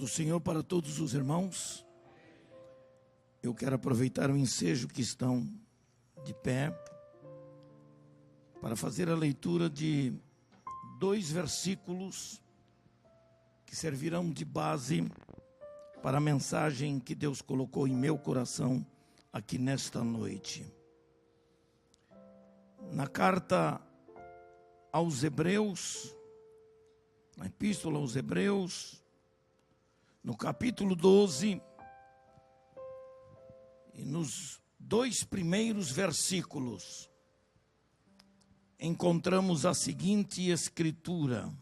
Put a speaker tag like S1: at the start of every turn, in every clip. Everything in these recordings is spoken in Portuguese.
S1: Senhor para todos os irmãos. Eu quero aproveitar o ensejo que estão de pé para fazer a leitura de 2 versículos que servirão de base para a mensagem que Deus colocou em meu coração aqui nesta noite. Na carta aos Hebreus, na epístola aos Hebreus, no capítulo 12, e nos 2 primeiros versículos, encontramos a seguinte escritura.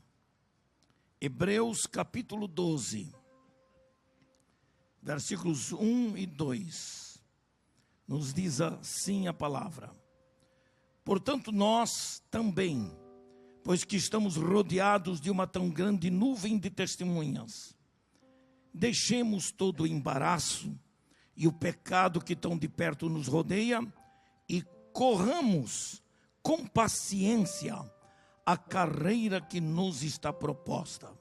S1: Hebreus capítulo 12, versículos 1 e 2, nos diz assim a palavra: portanto nós também, pois que estamos rodeados de uma tão grande nuvem de testemunhas, deixemos todo o embaraço e o pecado que tão de perto nos rodeia e corramos com paciência a carreira que nos está proposta,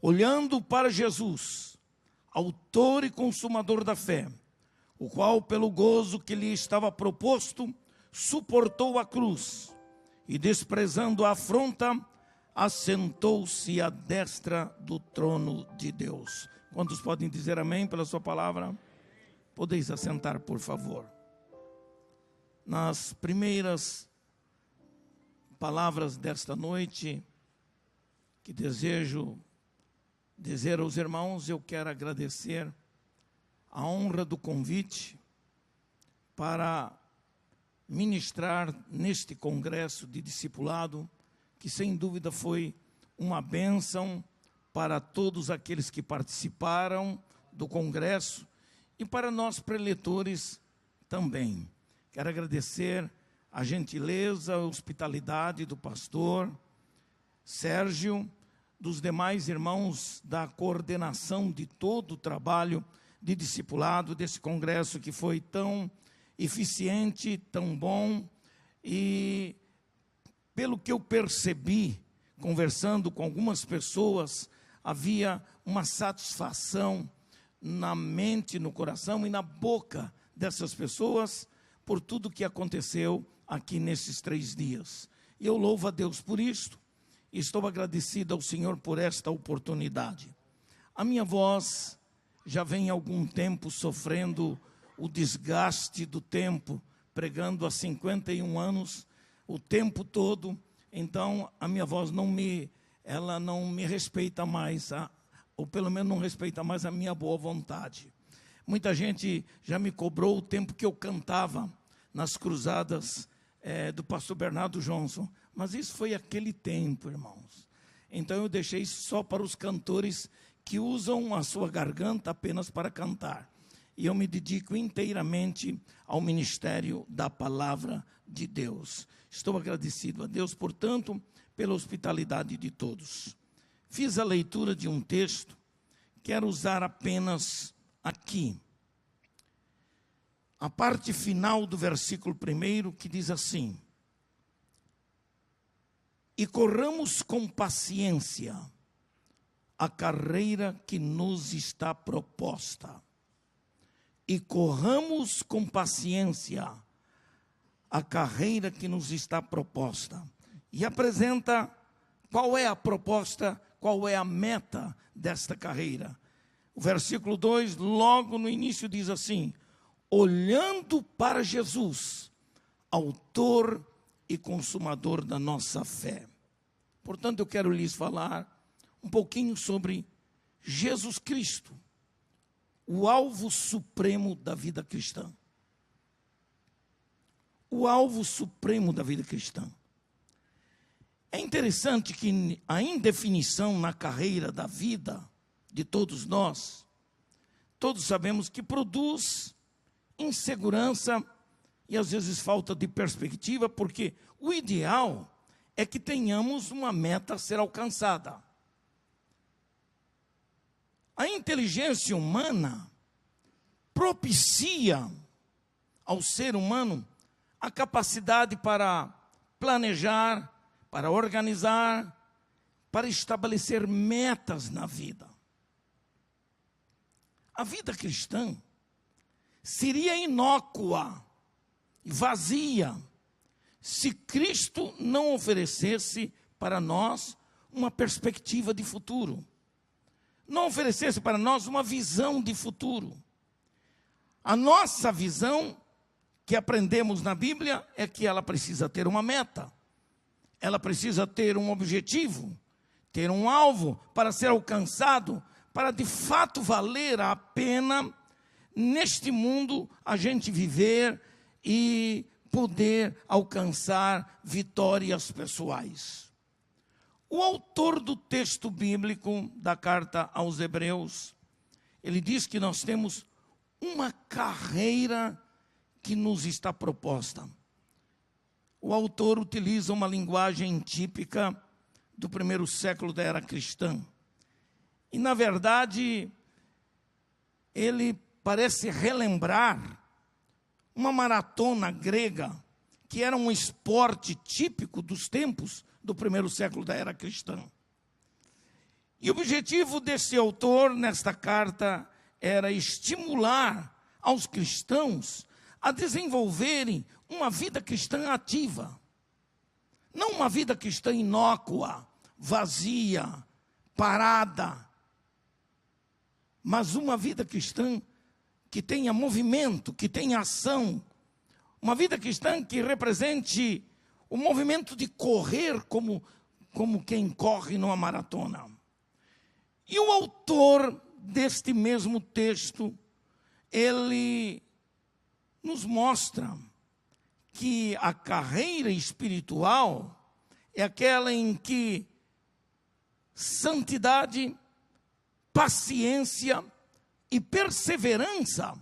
S1: olhando para Jesus, autor e consumador da fé, o qual pelo gozo que lhe estava proposto, suportou a cruz e desprezando a afronta, assentou-se à destra do trono de Deus. Quantos podem dizer amém pela sua palavra? Podeis assentar, por favor. Nas primeiras palavras desta noite, que desejo dizer aos irmãos, eu quero agradecer a honra do convite para ministrar neste congresso de discipulado, que sem dúvida foi uma bênção para todos aqueles que participaram do congresso e para nós preletores também. Quero agradecer a gentileza, a hospitalidade do pastor Sérgio, dos demais irmãos da coordenação de todo o trabalho de discipulado desse congresso que foi tão eficiente, tão bom, e pelo que eu percebi, conversando com algumas pessoas, havia uma satisfação na mente, no coração e na boca dessas pessoas por tudo que aconteceu aqui nesses 3 dias. E eu louvo a Deus por isto e estou agradecido ao Senhor por esta oportunidade. A minha voz já vem há algum tempo sofrendo o desgaste do tempo, pregando há 51 anos, o tempo todo, então a minha voz não me respeita mais, ou pelo menos não respeita mais a minha boa vontade. Muita gente já me cobrou o tempo que eu cantava nas cruzadas do pastor Bernardo Johnson, mas isso foi aquele tempo, irmãos. Então eu deixei só para os cantores que usam a sua garganta apenas para cantar. E eu me dedico inteiramente ao ministério da palavra de Deus. Estou agradecido a Deus, portanto, pela hospitalidade de todos. Fiz a leitura de um texto, quero usar apenas aqui a parte final do versículo 1, que diz assim: e corramos com paciência a carreira que nos está proposta. E corramos com paciência a carreira que nos está proposta. E apresenta qual é a proposta, qual é a meta desta carreira. O versículo 2, logo no início, diz assim: olhando para Jesus, autor e consumador da nossa fé. Portanto, eu quero lhes falar um pouquinho sobre Jesus Cristo, o alvo supremo da vida cristã. O alvo supremo da vida cristã. É interessante que a indefinição na carreira da vida de todos nós, todos sabemos que produz insegurança e às vezes falta de perspectiva, porque o ideal é que tenhamos uma meta a ser alcançada. A inteligência humana propicia ao ser humano a capacidade para planejar, para organizar, para estabelecer metas na vida. a vida cristã seria inócua e vazia se Cristo não oferecesse para nós uma perspectiva de futuro, não oferecesse para nós uma visão de futuro. A nossa visão, que aprendemos na Bíblia, é que ela precisa ter uma meta, ela precisa ter um objetivo, ter um alvo para ser alcançado, para de fato valer a pena neste mundo a gente viver e poder alcançar vitórias pessoais. O autor do texto bíblico da carta aos Hebreus, ele diz que nós temos uma carreira que nos está proposta. O autor utiliza uma linguagem típica do primeiro século da era cristã. E, na verdade, ele parece relembrar uma maratona grega, que era um esporte típico dos tempos do primeiro século da era cristã. E o objetivo desse autor, nesta carta, era estimular aos cristãos a desenvolverem uma vida cristã ativa. Não uma vida cristã inócua, vazia, parada, mas uma vida cristã que tenha movimento, que tenha ação. Uma vida cristã que represente o movimento de correr como quem corre numa maratona. E o autor deste mesmo texto, ele nos mostra que a carreira espiritual é aquela em que santidade, paciência e perseverança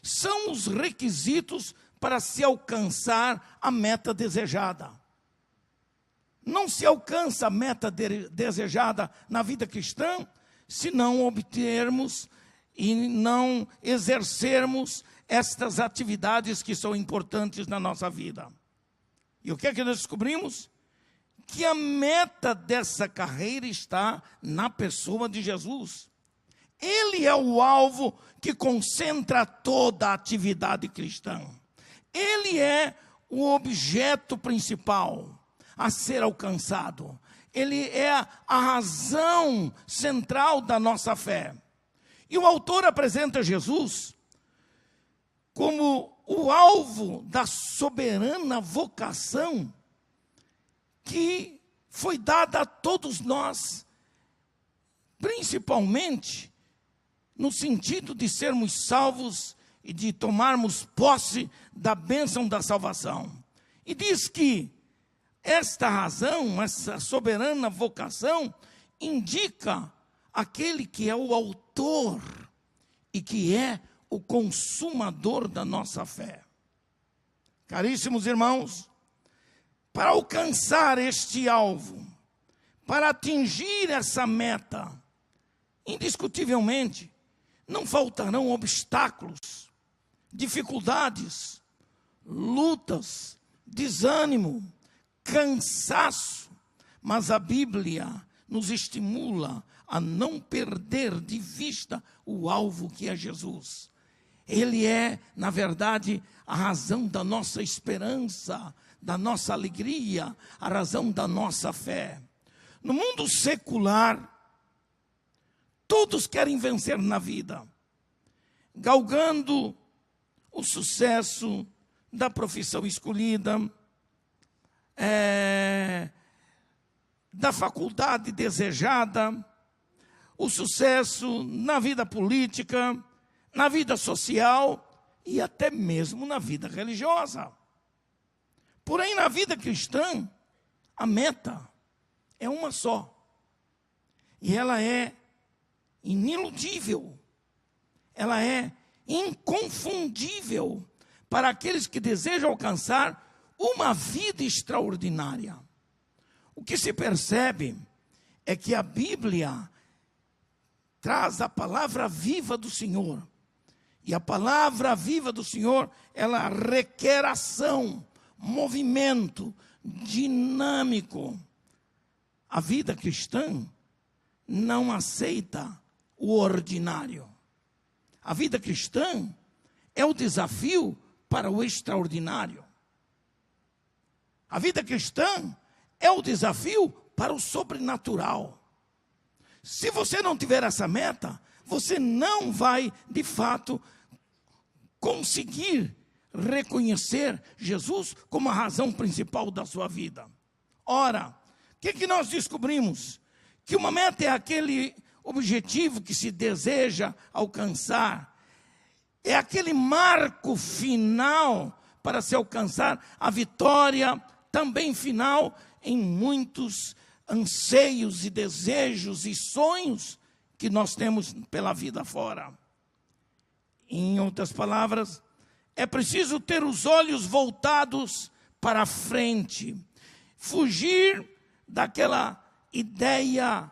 S1: são os requisitos para se alcançar a meta desejada. Não se alcança a meta desejada na vida cristã se não obtermos e não exercermos estas atividades que são importantes na nossa vida. E o que é que nós descobrimos? Que a meta dessa carreira está na pessoa de Jesus. Ele é o alvo que concentra toda a atividade cristã. Ele é o objeto principal a ser alcançado. Ele é a razão central da nossa fé. E o autor apresenta Jesus como o alvo da soberana vocação que foi dada a todos nós, principalmente no sentido de sermos salvos e de tomarmos posse da bênção da salvação. E diz que esta razão, essa soberana vocação, indica aquele que é o autor e que é o consumador da nossa fé. Caríssimos irmãos, para alcançar este alvo, para atingir essa meta, indiscutivelmente, não faltarão obstáculos, dificuldades, lutas, desânimo, cansaço, mas a Bíblia nos estimula a não perder de vista o alvo que é Jesus. Ele é, na verdade, a razão da nossa esperança, da nossa alegria, a razão da nossa fé. No mundo secular, todos querem vencer na vida, galgando o sucesso da profissão escolhida, da faculdade desejada, o sucesso na vida política, na vida social e até mesmo na vida religiosa. Porém, na vida cristã, a meta é uma só. E ela é iniludível. Ela é inconfundível para aqueles que desejam alcançar uma vida extraordinária. O que se percebe é que a Bíblia traz a palavra viva do Senhor. E a palavra viva do Senhor, ela requer ação, movimento, dinâmico. A vida cristã não aceita o ordinário. A vida cristã é o desafio para o extraordinário. A vida cristã é o desafio para o sobrenatural. Se você não tiver essa meta, você não vai, de fato, conseguir reconhecer Jesus como a razão principal da sua vida. Ora, o que nós descobrimos? Que uma meta é aquele objetivo que se deseja alcançar. É aquele marco final para se alcançar a vitória também final em muitos anseios e desejos e sonhos que nós temos pela vida fora. Em outras palavras, é preciso ter os olhos voltados para a frente, fugir daquela ideia,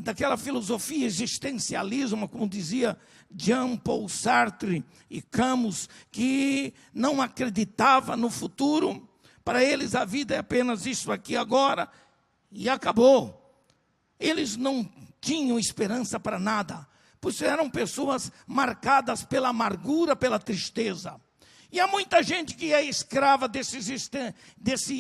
S1: daquela filosofia existencialismo, como dizia Jean-Paul Sartre e Camus, que não acreditava no futuro. Para eles a vida é apenas isso aqui agora e acabou. Eles não tinham esperança para nada, pois eram pessoas marcadas pela amargura, pela tristeza. E há muita gente que é escrava desse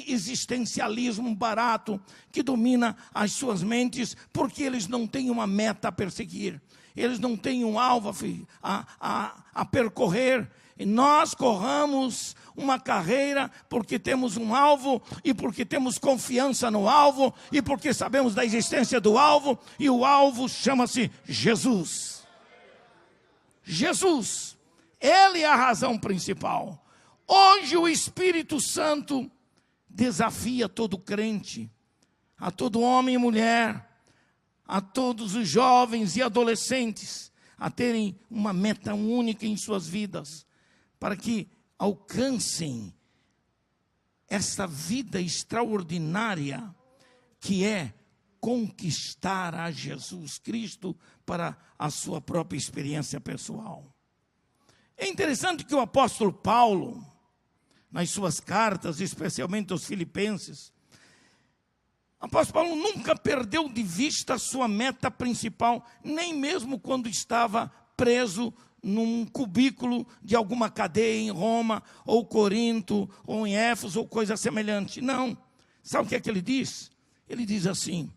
S1: existencialismo barato que domina as suas mentes, porque eles não têm uma meta a perseguir, eles não têm um alvo a percorrer. E nós corramos uma carreira porque temos um alvo e porque temos confiança no alvo e porque sabemos da existência do alvo, e o alvo chama-se Jesus. Jesus, Ele é a razão principal. Hoje o Espírito Santo desafia todo crente, a todo homem e mulher, a todos os jovens e adolescentes, a terem uma meta única em suas vidas, para que alcancem essa vida extraordinária que é conquistar a Jesus Cristo para a sua própria experiência pessoal. É interessante que o apóstolo Paulo, nas suas cartas, especialmente aos Filipenses, o apóstolo Paulo nunca perdeu de vista a sua meta principal, nem mesmo quando estava preso num cubículo de alguma cadeia em Roma, ou Corinto, ou em Éfeso, ou coisa semelhante. Não. Sabe o que é que ele diz? Ele diz assim: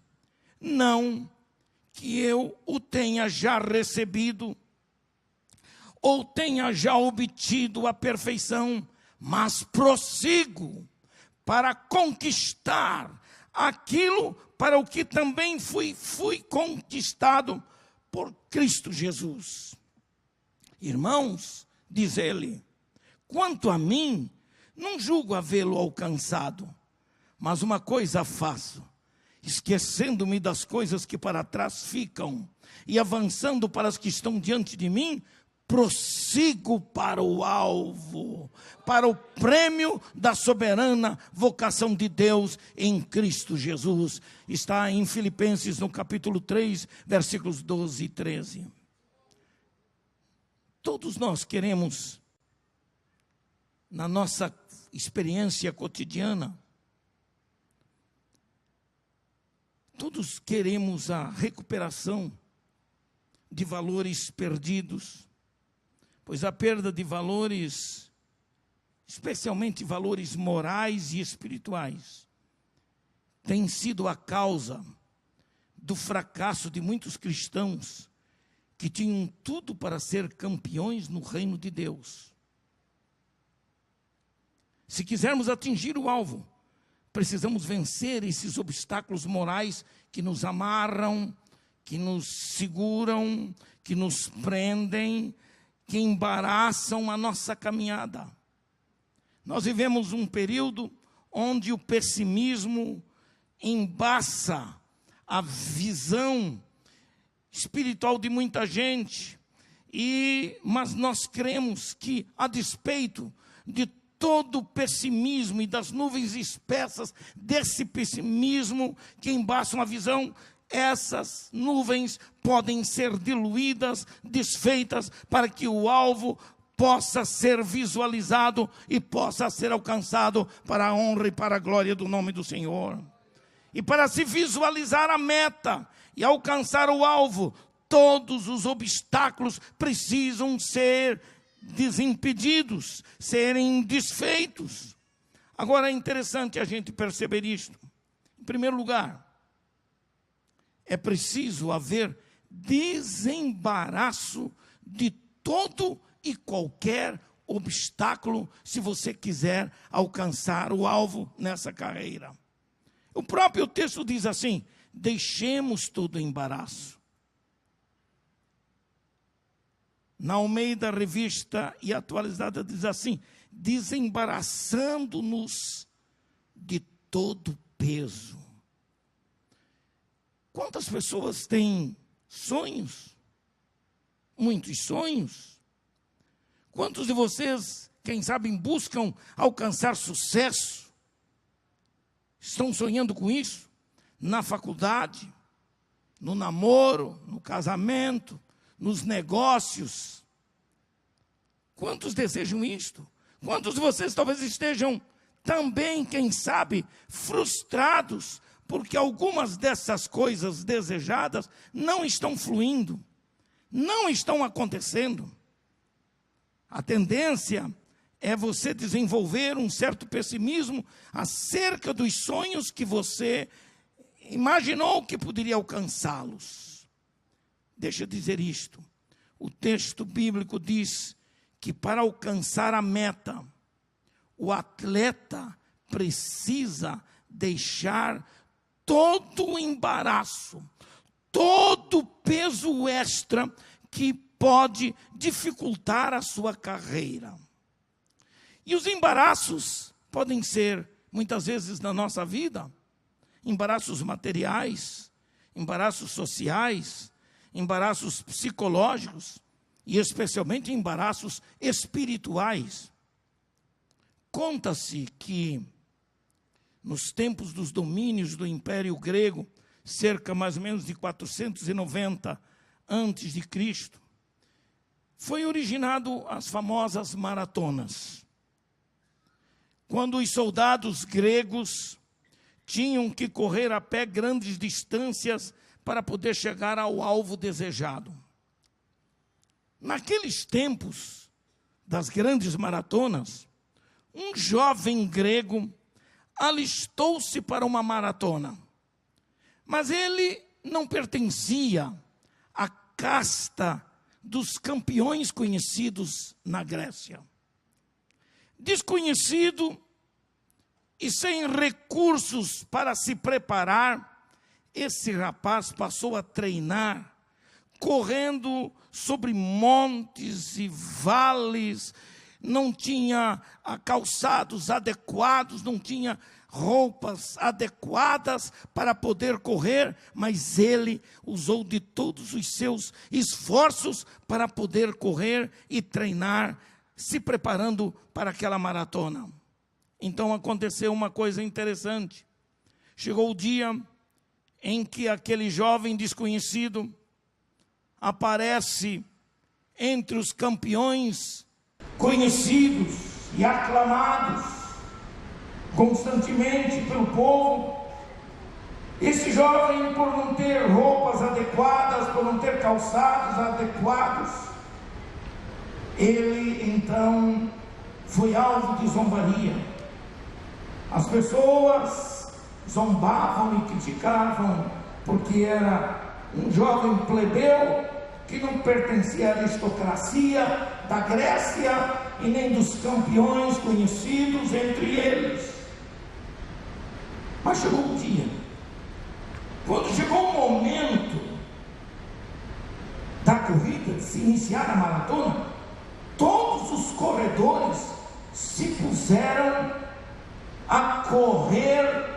S1: não que eu o tenha já recebido, ou tenha já obtido a perfeição, mas prossigo para conquistar aquilo para o que também fui conquistado por Cristo Jesus. Irmãos, diz ele, quanto a mim, não julgo havê-lo alcançado, mas uma coisa faço, esquecendo-me das coisas que para trás ficam e avançando para as que estão diante de mim, prossigo para o alvo, para o prêmio da soberana vocação de Deus em Cristo Jesus. Está em Filipenses, no capítulo 3, versículos 12 e 13. Todos nós queremos, na nossa experiência cotidiana, todos queremos a recuperação de valores perdidos, pois a perda de valores, especialmente valores morais e espirituais, tem sido a causa do fracasso de muitos cristãos que tinham tudo para ser campeões no reino de Deus. Se quisermos atingir o alvo, precisamos vencer esses obstáculos morais que nos amarram, que nos seguram, que nos prendem, que embaraçam a nossa caminhada. Nós vivemos um período onde o pessimismo embaça a visão espiritual de muita gente, mas nós cremos que, a despeito de todo o pessimismo e das nuvens espessas desse pessimismo que embaçam a visão, essas nuvens podem ser diluídas, desfeitas, para que o alvo possa ser visualizado e possa ser alcançado para a honra e para a glória do nome do Senhor. E para se visualizar a meta e alcançar o alvo, todos os obstáculos precisam ser desimpedidos, serem desfeitos. Agora é interessante a gente perceber isto. Em primeiro lugar, é preciso haver desembaraço de todo e qualquer obstáculo se você quiser alcançar o alvo nessa carreira. O próprio texto diz assim: deixemos todo embaraço. Na Almeida Revista e Atualizada diz assim: desembaraçando-nos de todo peso. Quantas pessoas têm sonhos? Muitos sonhos. Quantos de vocês, quem sabe, buscam alcançar sucesso? Estão sonhando com isso? Na faculdade, no namoro, no casamento, nos negócios. Quantos desejam isto? Quantos de vocês talvez estejam também, quem sabe, frustrados, porque algumas dessas coisas desejadas não estão fluindo, não estão acontecendo? A tendência é você desenvolver um certo pessimismo acerca dos sonhos que você imaginou que poderia alcançá-los. Deixa eu dizer isto. O texto bíblico diz que para alcançar a meta, o atleta precisa deixar todo o embaraço, todo o peso extra que pode dificultar a sua carreira. E os embaraços podem ser, muitas vezes na nossa vida, embaraços materiais, embaraços sociais, embaraços psicológicos e especialmente embaraços espirituais. Conta-se que nos tempos dos domínios do Império Grego, cerca mais ou menos de 490 antes de Cristo, foi originado as famosas maratonas. Quando os soldados gregos tinham que correr a pé grandes distâncias para poder chegar ao alvo desejado. Naqueles tempos das grandes maratonas, um jovem grego alistou-se para uma maratona, mas ele não pertencia à casta dos campeões conhecidos na Grécia. Desconhecido e sem recursos para se preparar, esse rapaz passou a treinar, correndo sobre montes e vales, não tinha calçados adequados, não tinha roupas adequadas para poder correr, mas ele usou de todos os seus esforços para poder correr e treinar, se preparando para aquela maratona. Então aconteceu uma coisa interessante. Chegou o dia em que aquele jovem desconhecido aparece entre os campeões conhecidos e aclamados constantemente pelo povo. Esse jovem, por não ter roupas adequadas, por não ter calçados adequados, ele então foi alvo de zombaria. As pessoas zombavam e criticavam porque era um jovem plebeu que não pertencia à aristocracia da Grécia e nem dos campeões conhecidos entre eles. Mas chegou um dia, quando chegou o momento da corrida, de se iniciar a maratona, todos os corredores se puseram a correr,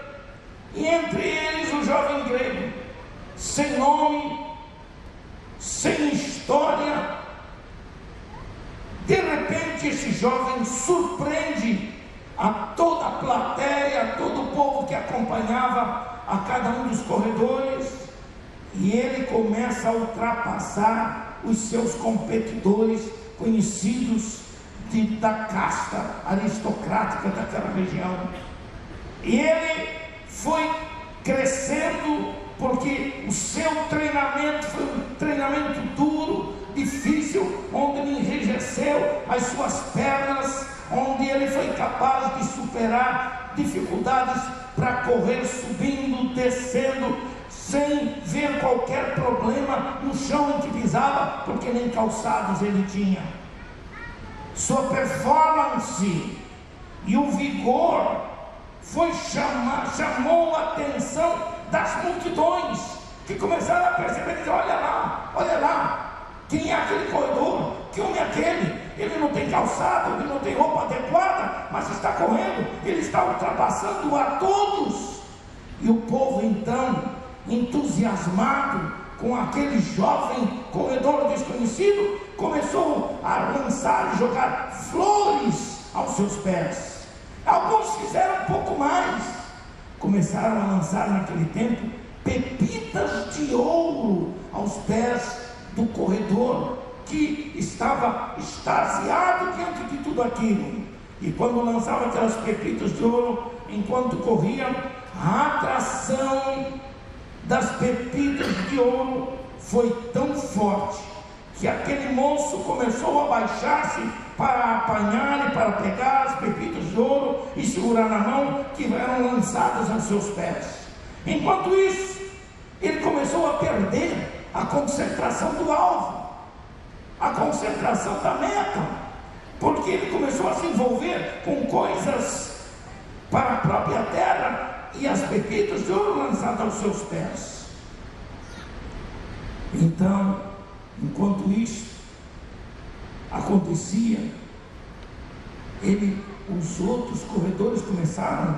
S1: e entre eles o jovem grego, sem nome, sem história. De repente esse jovem surpreende a toda a plateia, a todo o povo que acompanhava a cada um dos corredores, e ele começa a ultrapassar os seus competidores conhecidos da casta aristocrática daquela região. E ele foi crescendo porque o seu treinamento foi um treinamento duro, difícil, onde ele enrijeceu as suas pernas, onde ele foi capaz de superar dificuldades para correr subindo, descendo, sem ver qualquer problema no chão em que pisava, porque nem calçados ele tinha. Sua performance e o vigor chamou a atenção das multidões, que começaram a perceber, dizer, olha lá, quem é aquele corredor? Que homem é aquele? Ele não tem calçado, ele não tem roupa adequada, mas está correndo, ele está ultrapassando a todos. E o povo então, entusiasmado com aquele jovem corredor desconhecido, começou a lançar e jogar flores aos seus pés. Alguns fizeram um pouco mais, começaram a lançar naquele tempo pepitas de ouro aos pés do corredor, que estava extasiado diante de tudo aquilo. E quando lançava aquelas pepitas de ouro, enquanto corriam, a atração das pepitas de ouro foi tão forte, que aquele moço começou a baixar-se para apanhar e para pegar as pepitas de ouro e segurar na mão, que eram lançadas aos seus pés. Enquanto isso, ele começou a perder a concentração do alvo, a concentração da meta, porque ele começou a se envolver com coisas para a própria terra e as pepitas de ouro lançadas aos seus pés. Então, enquanto isso acontecia, os outros corredores começaram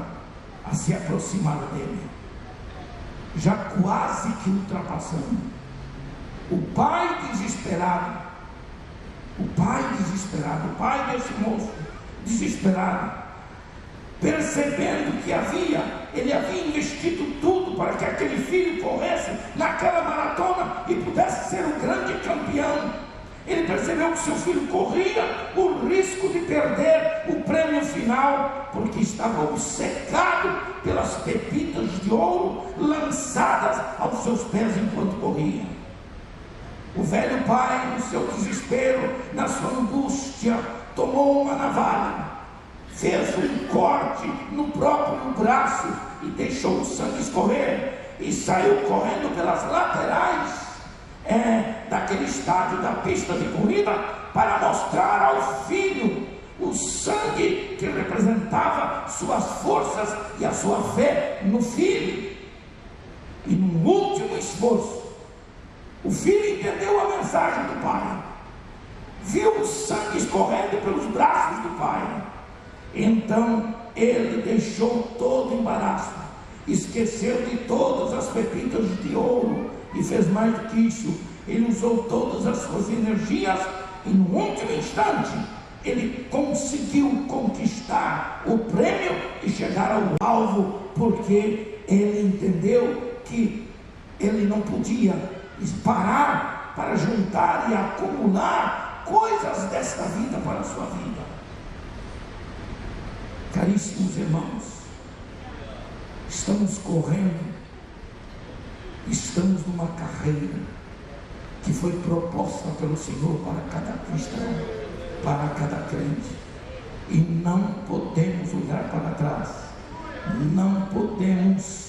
S1: a se aproximar dele, já quase que ultrapassando. O pai desesperado, o pai desse moço desesperado, percebendo que ele havia investido tudo para que aquele filho corresse naquela maratona e pudesse ser um grande campeão. Ele percebeu que seu filho corria o risco de perder o prêmio final, porque estava obcecado pelas pepitas de ouro lançadas aos seus pés enquanto corria. O velho pai, no seu desespero, na sua angústia, tomou uma navalha, fez um corte no próprio braço e deixou o sangue escorrer, e saiu correndo pelas laterais daquele estádio da pista de corrida, para mostrar ao filho o sangue que representava suas forças e a sua fé no filho. E no último esforço, o filho entendeu a mensagem do pai, viu o sangue escorrendo pelos braços do pai. Então ele deixou todo o embaraço, esqueceu de todas as pepitas de ouro e fez mais do que isso. Ele usou todas as suas energias e no último instante ele conseguiu conquistar o prêmio e chegar ao alvo, porque ele entendeu que ele não podia parar para juntar e acumular coisas desta vida para a sua vida. Caríssimos irmãos, estamos correndo, estamos numa carreira que foi proposta pelo Senhor para cada cristão, para cada crente, e não podemos olhar para trás, não podemos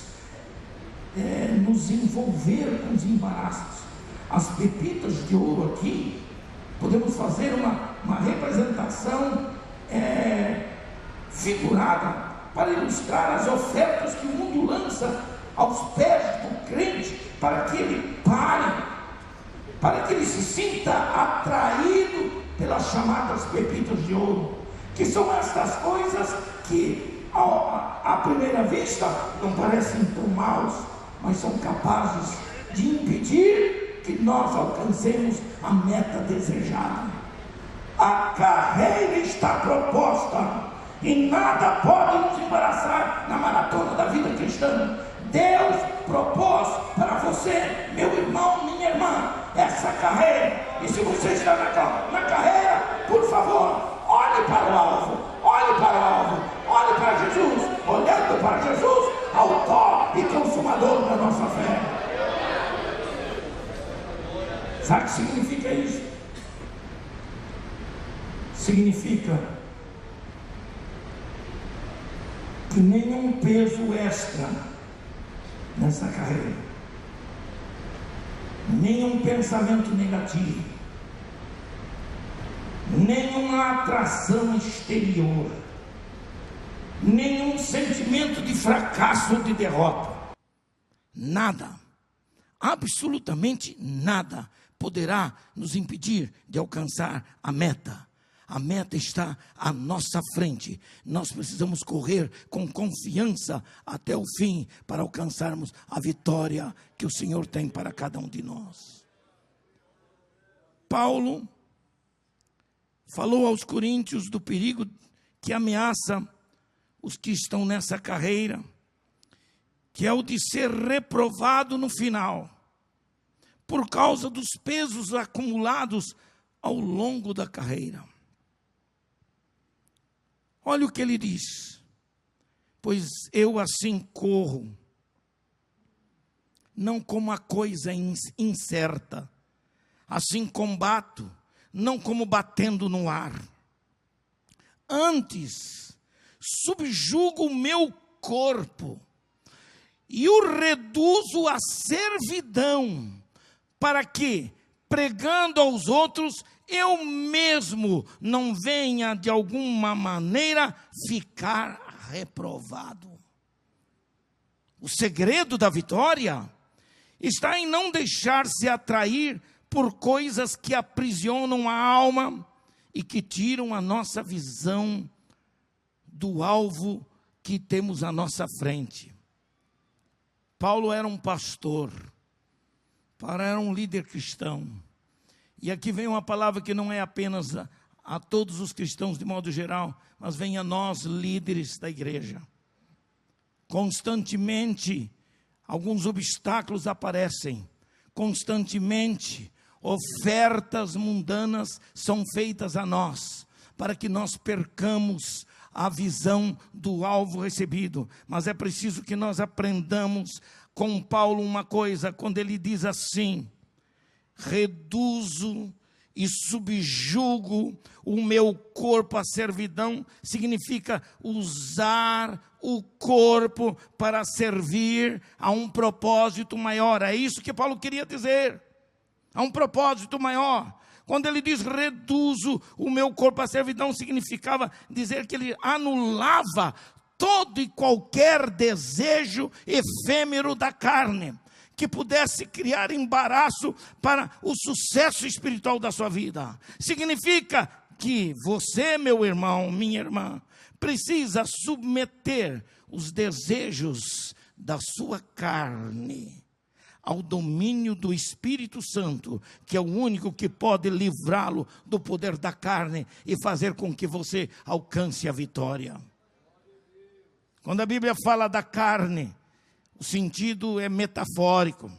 S1: nos envolver com os embaraços. As pepitas de ouro aqui, podemos fazer uma representação figurada para ilustrar as ofertas que o mundo lança aos pés do crente, para que ele pare, para que ele se sinta atraído pelas chamadas pepitas de ouro, que são estas coisas que à primeira vista não parecem tão maus, mas são capazes de impedir que nós alcancemos a meta desejada. A carreira está proposta e nada pode nos embaraçar na maratona da vida cristã. Deus propôs para você, meu irmão, minha irmã, essa carreira. E se você está na carreira, por favor, olhe para o alvo, olhe para o alvo, olhe para Jesus. Olhando para Jesus, autor e consumador da nossa fé. Sabe o que significa isso? Significa que nenhum peso extra nessa carreira, nenhum pensamento negativo, nenhuma atração exterior, nenhum sentimento de fracasso ou de derrota, nada, absolutamente nada poderá nos impedir de alcançar a meta. A meta está à nossa frente. Nós precisamos correr com confiança até o fim para alcançarmos a vitória que o Senhor tem para cada um de nós. Paulo falou aos coríntios do perigo que ameaça os que estão nessa carreira, que é o de ser reprovado no final, por causa dos pesos acumulados ao longo da carreira. Olha o que ele diz: pois eu assim corro, não como a coisa incerta, assim combato, não como batendo no ar. Antes, subjugo o meu corpo e o reduzo à servidão, para que, pregando aos outros, eu mesmo não venha de alguma maneira ficar reprovado. O segredo da vitória está em não deixar-se atrair por coisas que aprisionam a alma e que tiram a nossa visão do alvo que temos à nossa frente. Paulo era um pastor, Paulo era um líder cristão. E aqui vem uma palavra que não é apenas a todos os cristãos de modo geral, mas vem a nós, líderes da igreja. Constantemente, alguns obstáculos aparecem. Constantemente, ofertas mundanas são feitas a nós, para que nós percamos a visão do alvo recebido. Mas é preciso que nós aprendamos com Paulo uma coisa, quando ele diz assim: reduzo e subjugo o meu corpo à servidão, significa usar o corpo para servir a um propósito maior. É isso que Paulo queria dizer, a um propósito maior. Quando ele diz reduzo o meu corpo à servidão, significava dizer que ele anulava todo e qualquer desejo efêmero da carne, que pudesse criar embaraço para o sucesso espiritual da sua vida. Significa que você, meu irmão, minha irmã, precisa submeter os desejos da sua carne ao domínio do Espírito Santo, que é o único que pode livrá-lo do poder da carne e fazer com que você alcance a vitória. Quando a Bíblia fala da carne, o sentido é metafórico,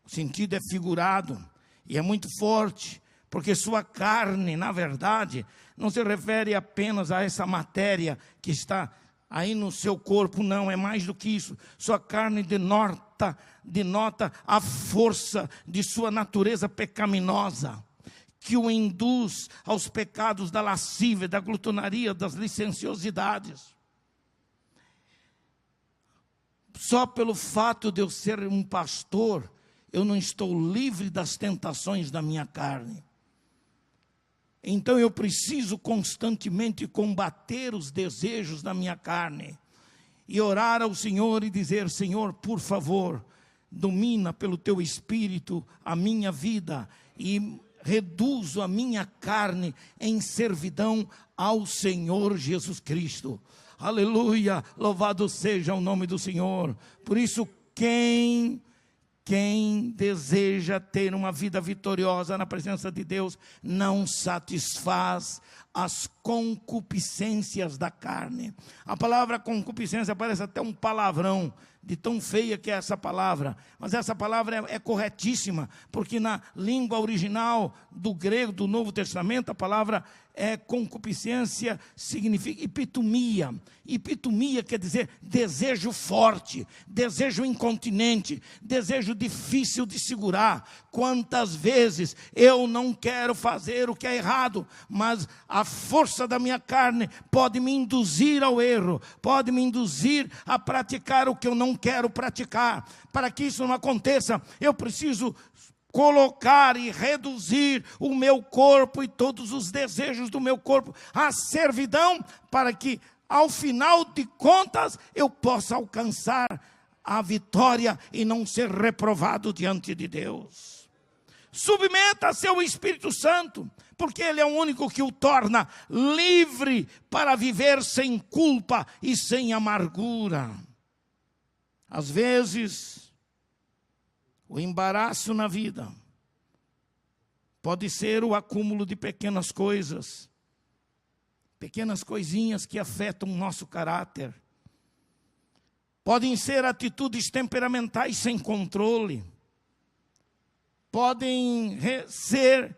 S1: o sentido é figurado e é muito forte, porque sua carne, na verdade, não se refere apenas a essa matéria que está aí no seu corpo, não, é mais do que isso. Sua carne denota a força de sua natureza pecaminosa, que o induz aos pecados da lascívia, da glutonaria, das licenciosidades. Só pelo fato de eu ser um pastor, eu não estou livre das tentações da minha carne. Então eu preciso constantemente combater os desejos da minha carne e orar ao Senhor e dizer: Senhor, por favor, domina pelo teu Espírito a minha vida e reduzo a minha carne em servidão ao Senhor Jesus Cristo. Aleluia, louvado seja o nome do Senhor. Por isso, quem deseja ter uma vida vitoriosa na presença de Deus, não satisfaz as concupiscências da carne. A palavra concupiscência parece até um palavrão, de tão feia que é essa palavra, mas essa palavra é corretíssima, porque na língua original do grego, do Novo Testamento, a palavra concupiscência significa epitomia. Epitomia quer dizer desejo forte, desejo incontinente, desejo difícil de segurar. Quantas vezes eu não quero fazer o que é errado, mas a força da minha carne pode me induzir ao erro, pode me induzir a praticar o que eu não quero praticar. Para que isso não aconteça, eu preciso colocar e reduzir o meu corpo e todos os desejos do meu corpo à servidão, para que, ao final de contas, eu possa alcançar a vitória e não ser reprovado diante de Deus. Submeta-se ao Espírito Santo, porque Ele é o único que o torna livre para viver sem culpa e sem amargura. Às vezes, o embaraço na vida pode ser o acúmulo de pequenas coisas, pequenas coisinhas que afetam o nosso caráter. Podem ser atitudes temperamentais sem controle. Podem ser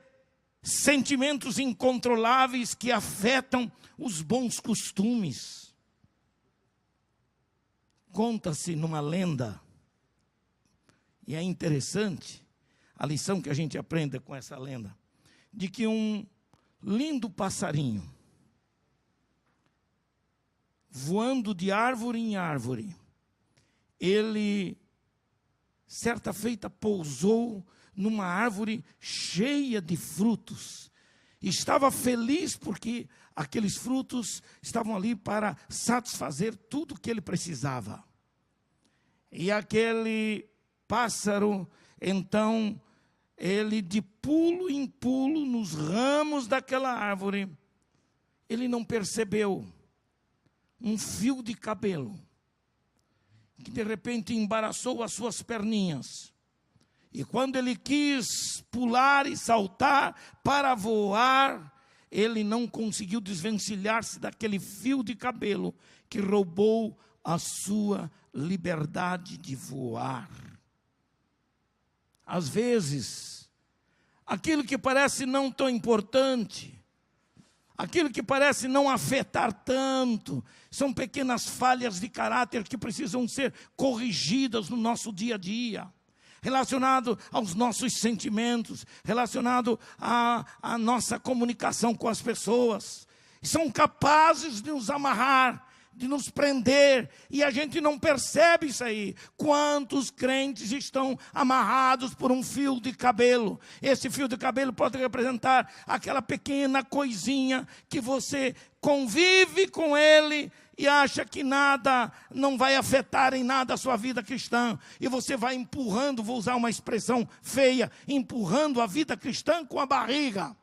S1: sentimentos incontroláveis que afetam os bons costumes. Conta-se numa lenda, e é interessante a lição que a gente aprende com essa lenda, de que um lindo passarinho, voando de árvore em árvore, ele, certa feita, pousou numa árvore cheia de frutos. Estava feliz porque aqueles frutos estavam ali para satisfazer tudo o que ele precisava. E aquele pássaro, então, ele de pulo em pulo nos ramos daquela árvore, ele não percebeu um fio de cabelo que de repente embaraçou as suas perninhas. E quando ele quis pular e saltar para voar, ele não conseguiu desvencilhar-se daquele fio de cabelo que roubou a sua liberdade de voar. Às vezes, aquilo que parece não tão importante, aquilo que parece não afetar tanto, são pequenas falhas de caráter que precisam ser corrigidas no nosso dia a dia, relacionado aos nossos sentimentos, relacionado à nossa comunicação com as pessoas. São capazes de nos amarrar, de nos prender, e a gente não percebe isso aí. Quantos crentes estão amarrados por um fio de cabelo? Esse fio de cabelo pode representar aquela pequena coisinha que você convive com ele e acha que nada, não vai afetar em nada a sua vida cristã, e você vai empurrando, vou usar uma expressão feia, empurrando a vida cristã com a barriga,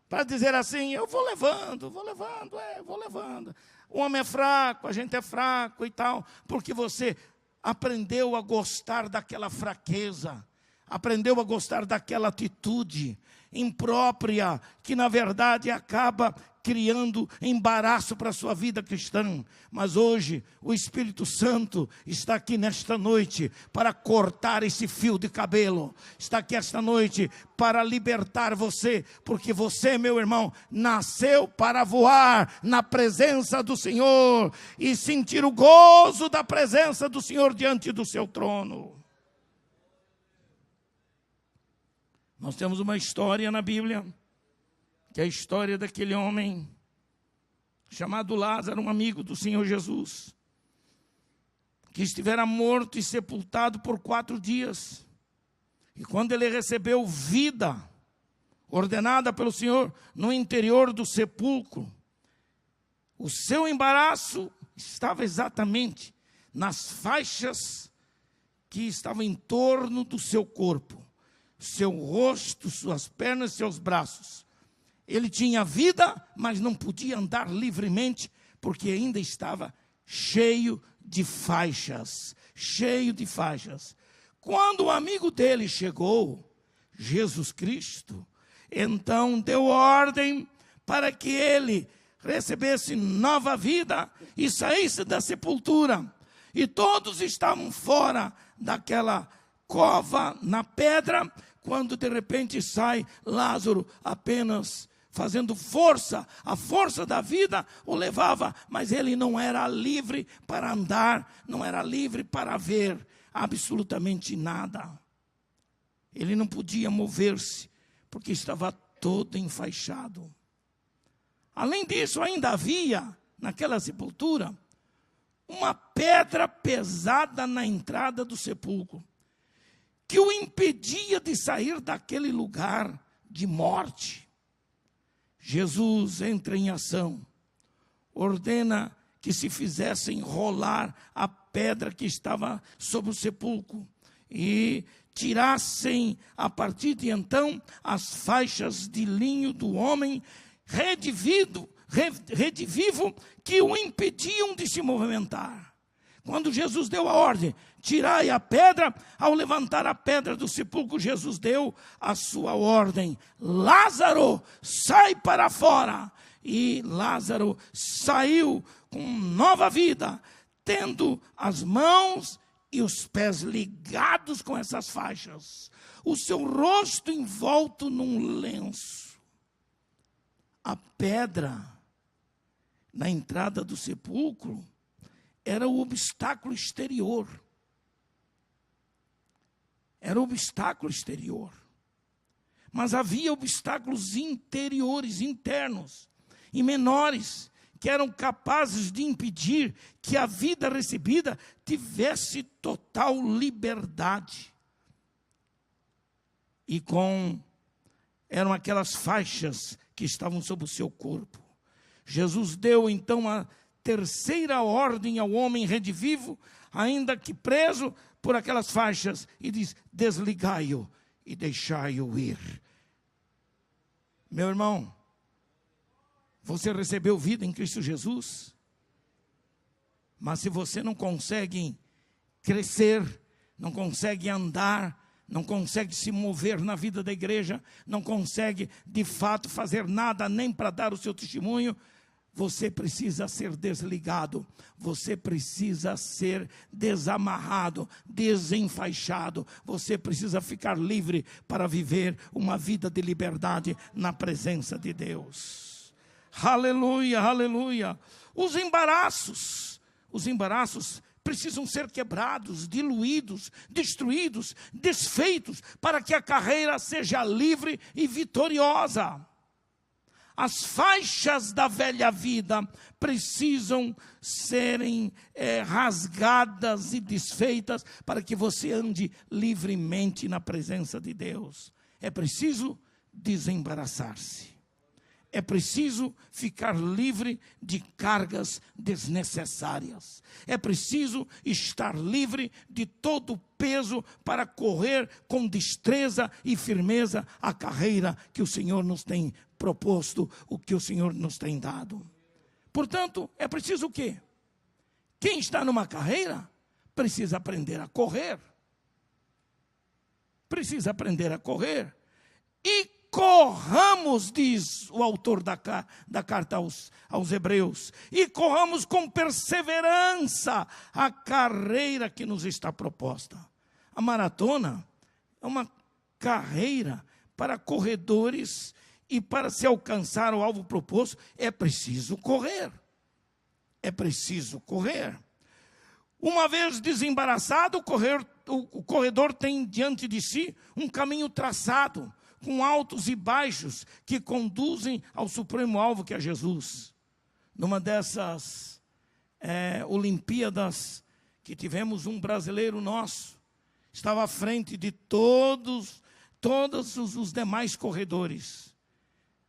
S1: para dizer assim, eu vou levando, vou levando. O homem é fraco, a gente é fraco e tal, porque você aprendeu a gostar daquela fraqueza, aprendeu a gostar daquela atitude imprópria, que na verdade acaba criando embaraço para a sua vida cristã. Mas hoje o Espírito Santo está aqui nesta noite para cortar esse fio de cabelo, está aqui esta noite para libertar você, porque você, meu irmão, nasceu para voar na presença do Senhor e sentir o gozo da presença do Senhor diante do seu trono. Nós temos uma história na Bíblia, que é a história daquele homem chamado Lázaro, um amigo do Senhor Jesus, que estivera morto e sepultado por 4 dias. E quando ele recebeu vida, ordenada pelo Senhor, no interior do sepulcro, o seu embaraço estava exatamente nas faixas que estavam em torno do seu corpo, seu rosto, suas pernas, seus braços. Ele tinha vida, mas não podia andar livremente, porque ainda estava cheio de faixas, Quando o amigo dele chegou, Jesus Cristo, então deu ordem para que ele recebesse nova vida e saísse da sepultura. E todos estavam fora daquela cova na pedra, quando de repente sai Lázaro, apenas fazendo força, a força da vida o levava, mas ele não era livre para andar, não era livre para ver absolutamente nada. Ele não podia mover-se, porque estava todo enfaixado. Além disso, ainda havia, naquela sepultura, uma pedra pesada na entrada do sepulcro, que o impedia de sair daquele lugar de morte. Jesus entra em ação, ordena que se fizesse enrolar a pedra que estava sobre o sepulcro e tirassem a partir de então as faixas de linho do homem redivivo que o impediam de se movimentar. Quando Jesus deu a ordem, tirai a pedra, ao levantar a pedra do sepulcro, Jesus deu a sua ordem: Lázaro, sai para fora. E Lázaro saiu com nova vida, tendo as mãos e os pés ligados com essas faixas, o seu rosto envolto num lenço. A pedra na entrada do sepulcro era o obstáculo exterior. Era o obstáculo exterior. Mas havia obstáculos interiores, internos e menores, que eram capazes de impedir que a vida recebida tivesse total liberdade. E eram aquelas faixas que estavam sobre o seu corpo. Jesus deu então a terceira ordem ao homem redivivo, ainda que preso por aquelas faixas, e diz: desligai-o e deixai-o ir. Meu irmão, você recebeu vida em Cristo Jesus, mas se você não consegue crescer, não consegue andar, não consegue se mover na vida da igreja, não consegue de fato fazer nada nem para dar o seu testemunho, você precisa ser desligado, você precisa ser desamarrado, desenfaixado, você precisa ficar livre para viver uma vida de liberdade na presença de Deus. Aleluia, aleluia. Os embaraços precisam ser quebrados, diluídos, destruídos, desfeitos, para que a carreira seja livre e vitoriosa. As faixas da velha vida precisam serem rasgadas e desfeitas para que você ande livremente na presença de Deus. É preciso desembaraçar-se. É preciso ficar livre de cargas desnecessárias. É preciso estar livre de todo o peso para correr com destreza e firmeza a carreira que o Senhor nos tem proposto, o que o Senhor nos tem dado. Portanto, é preciso o quê? Quem está numa carreira precisa aprender a correr. Precisa aprender a correr. E corramos, diz o autor da carta aos Hebreus, e corramos com perseverança a carreira que nos está proposta. A maratona é uma carreira para corredores, e para se alcançar o alvo proposto é preciso correr. É preciso correr. Uma vez desembaraçado, o corredor tem diante de si um caminho traçado, com altos e baixos, que conduzem ao supremo alvo, que é Jesus. Numa dessas Olimpíadas que tivemos, um brasileiro nosso estava à frente de todos os demais corredores.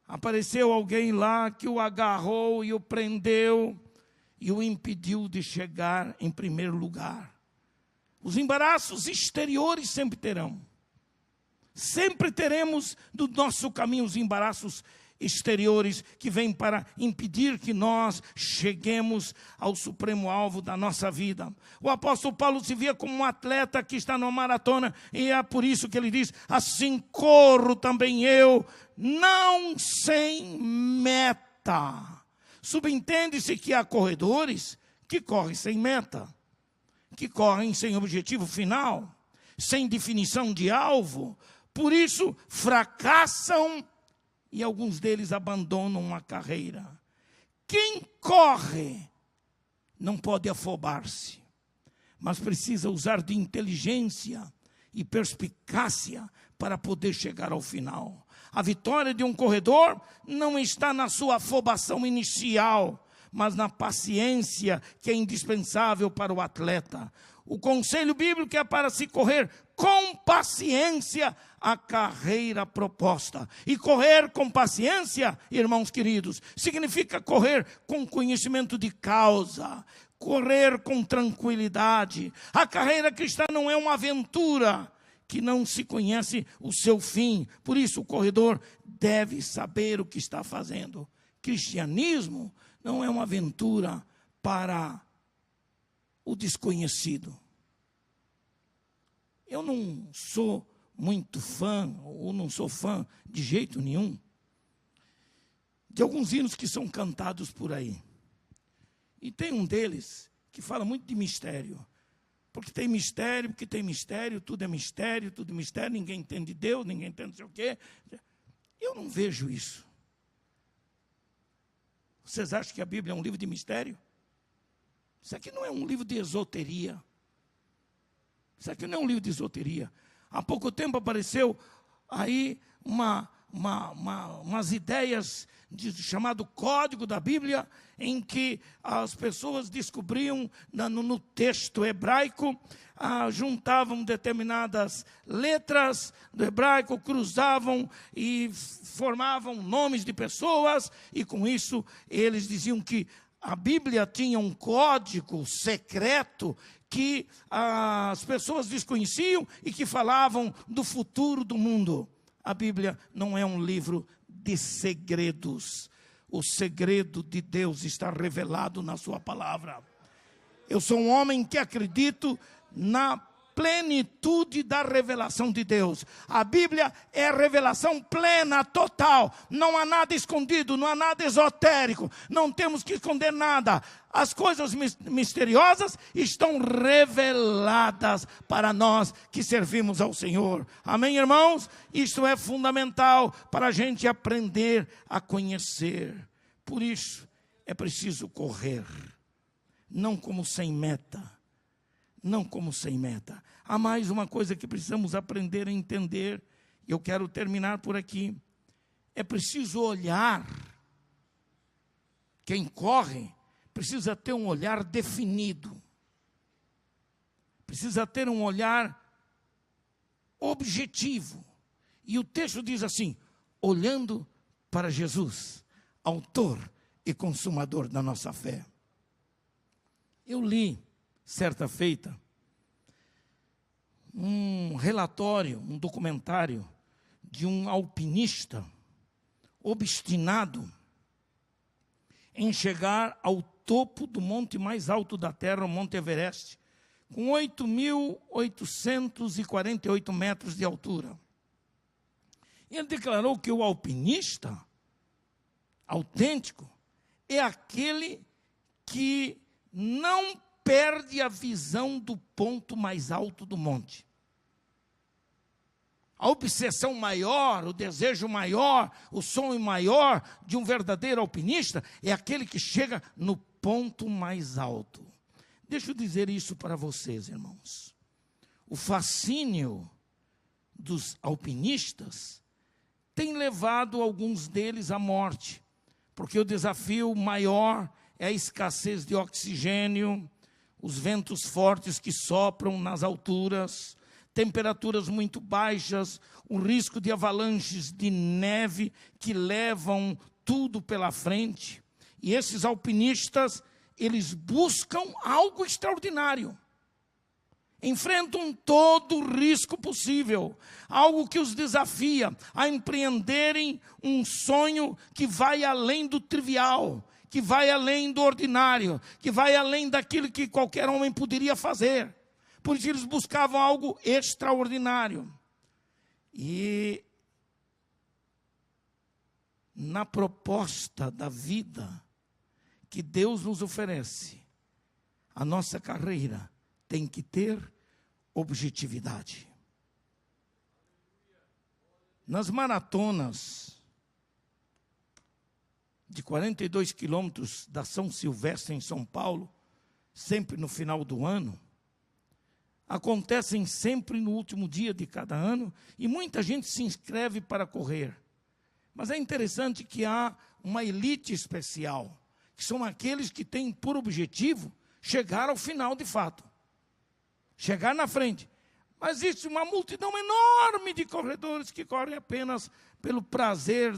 S1: Apareceu alguém lá que o agarrou e o prendeu e o impediu de chegar em primeiro lugar. Os embaraços exteriores sempre terão. Sempre teremos do nosso caminho os embaraços exteriores que vêm para impedir que nós cheguemos ao supremo alvo da nossa vida. O apóstolo Paulo se via como um atleta que está numa maratona, e é por isso que ele diz: assim corro também eu, não sem meta. Subentende-se que há corredores que correm sem meta, que correm sem objetivo final, sem definição de alvo, por isso fracassam e alguns deles abandonam a carreira. Quem corre não pode afobar-se, mas precisa usar de inteligência e perspicácia para poder chegar ao final. A vitória de um corredor não está na sua afobação inicial, mas na paciência que é indispensável para o atleta. O conselho bíblico é para se correr com paciência a carreira proposta. E correr com paciência, irmãos queridos, significa correr com conhecimento de causa, correr com tranquilidade. A carreira cristã não é uma aventura que não se conhece o seu fim. Por isso o corredor deve saber o que está fazendo. Cristianismo não é uma aventura para o desconhecido. Eu não sou muito fã, ou não sou fã de jeito nenhum, de alguns hinos que são cantados por aí. E tem um deles que fala muito de mistério. Porque tem mistério, tudo é mistério, ninguém entende Deus, ninguém entende não sei o quê. Eu não vejo isso. Vocês acham que a Bíblia é um livro de mistério? Isso aqui não é um livro de esoteria. Isso aqui não é um livro de esoteria. Há pouco tempo apareceu aí umas ideias chamado Código da Bíblia, em que as pessoas descobriam no texto hebraico, juntavam determinadas letras do hebraico, cruzavam e formavam nomes de pessoas, e com isso eles diziam que a Bíblia tinha um código secreto que as pessoas desconheciam e que falavam do futuro do mundo. A Bíblia não é um livro de segredos. O segredo de Deus está revelado na sua palavra. Eu sou um homem que acredito na plenitude da revelação de Deus. A Bíblia é revelação plena, total. Não há nada escondido, não há nada esotérico. Não temos que esconder nada. As coisas misteriosas estão reveladas para nós que servimos ao Senhor. Amém, irmãos? Isto é fundamental para a gente aprender a conhecer. Por isso, é preciso correr. Não como sem meta. Não como sem meta. Há mais uma coisa que precisamos aprender a entender. Eu quero terminar por aqui. É preciso olhar. Quem corre precisa ter um olhar definido. Precisa ter um olhar objetivo. E o texto diz assim: olhando para Jesus, autor e consumador da nossa fé. Eu li, certa feita, um relatório, um documentário de um alpinista obstinado em chegar ao topo do monte mais alto da Terra, o Monte Everest, com 8.848 metros de altura. Ele declarou que o alpinista autêntico é aquele que não perde a visão do ponto mais alto do monte. A obsessão maior, o desejo maior, o sonho maior de um verdadeiro alpinista é aquele que chega no ponto mais alto. Deixa eu dizer isso para vocês, irmãos. O fascínio dos alpinistas tem levado alguns deles à morte, porque o desafio maior é a escassez de oxigênio, os ventos fortes que sopram nas alturas, temperaturas muito baixas, o risco de avalanches de neve que levam tudo pela frente. E esses alpinistas, eles buscam algo extraordinário. enfrentam todo o risco possível, algo que os desafia a empreenderem um sonho que vai além do trivial, que vai além do ordinário, que vai além daquilo que qualquer homem poderia fazer. Por isso eles buscavam algo extraordinário. E na proposta da vida que Deus nos oferece, a nossa carreira tem que ter objetividade. Nas maratonas de 42 quilômetros da São Silvestre, em São Paulo, sempre no final do ano, acontecem sempre no último dia de cada ano, e muita gente se inscreve para correr. Mas é interessante que há uma elite especial, que são aqueles que têm por objetivo chegar ao final de fato, chegar na frente. Mas existe uma multidão enorme de corredores que correm apenas pelo prazer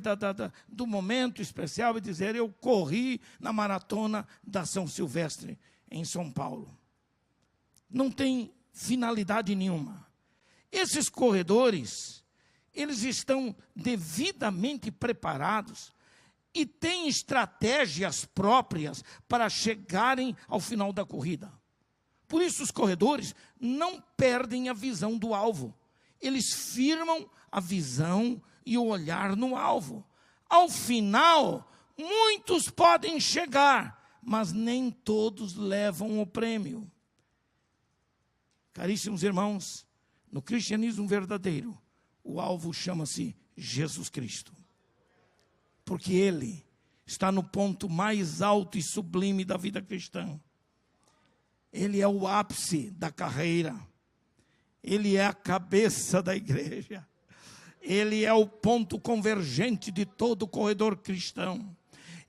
S1: do momento especial e dizer: eu corri na maratona da São Silvestre, em São Paulo. Não tem finalidade nenhuma. Esses corredores, eles estão devidamente preparados e têm estratégias próprias para chegarem ao final da corrida. Por isso os corredores não perdem a visão do alvo. Eles firmam a visão e o olhar no alvo. Ao final, muitos podem chegar, mas nem todos levam o prêmio. Caríssimos irmãos, no cristianismo verdadeiro, o alvo chama-se Jesus Cristo. Porque Ele está no ponto mais alto e sublime da vida cristã. Ele é o ápice da carreira. Ele é a cabeça da igreja. Ele é o ponto convergente de todo corredor cristão.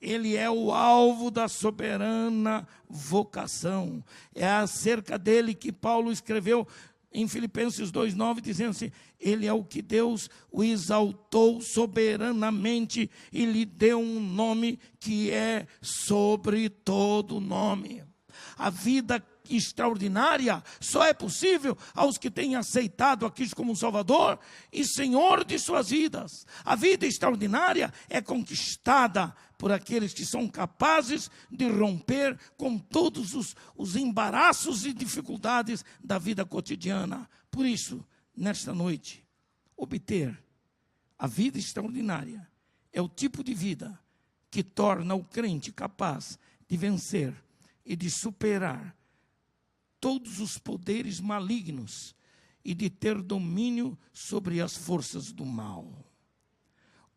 S1: Ele é o alvo da soberana vocação. É acerca dele que Paulo escreveu em Filipenses 2,9, dizendo assim: ele é o que Deus o exaltou soberanamente e lhe deu um nome que é sobre todo nome. A vida extraordinária só é possível aos que têm aceitado a Cristo como Salvador e Senhor de suas vidas. A vida extraordinária é conquistada por aqueles que são capazes de romper com todos os embaraços e dificuldades da vida cotidiana. Por isso, nesta noite, obter a vida extraordinária é o tipo de vida que torna o crente capaz de vencer e de superar todos os poderes malignos e de ter domínio sobre as forças do mal.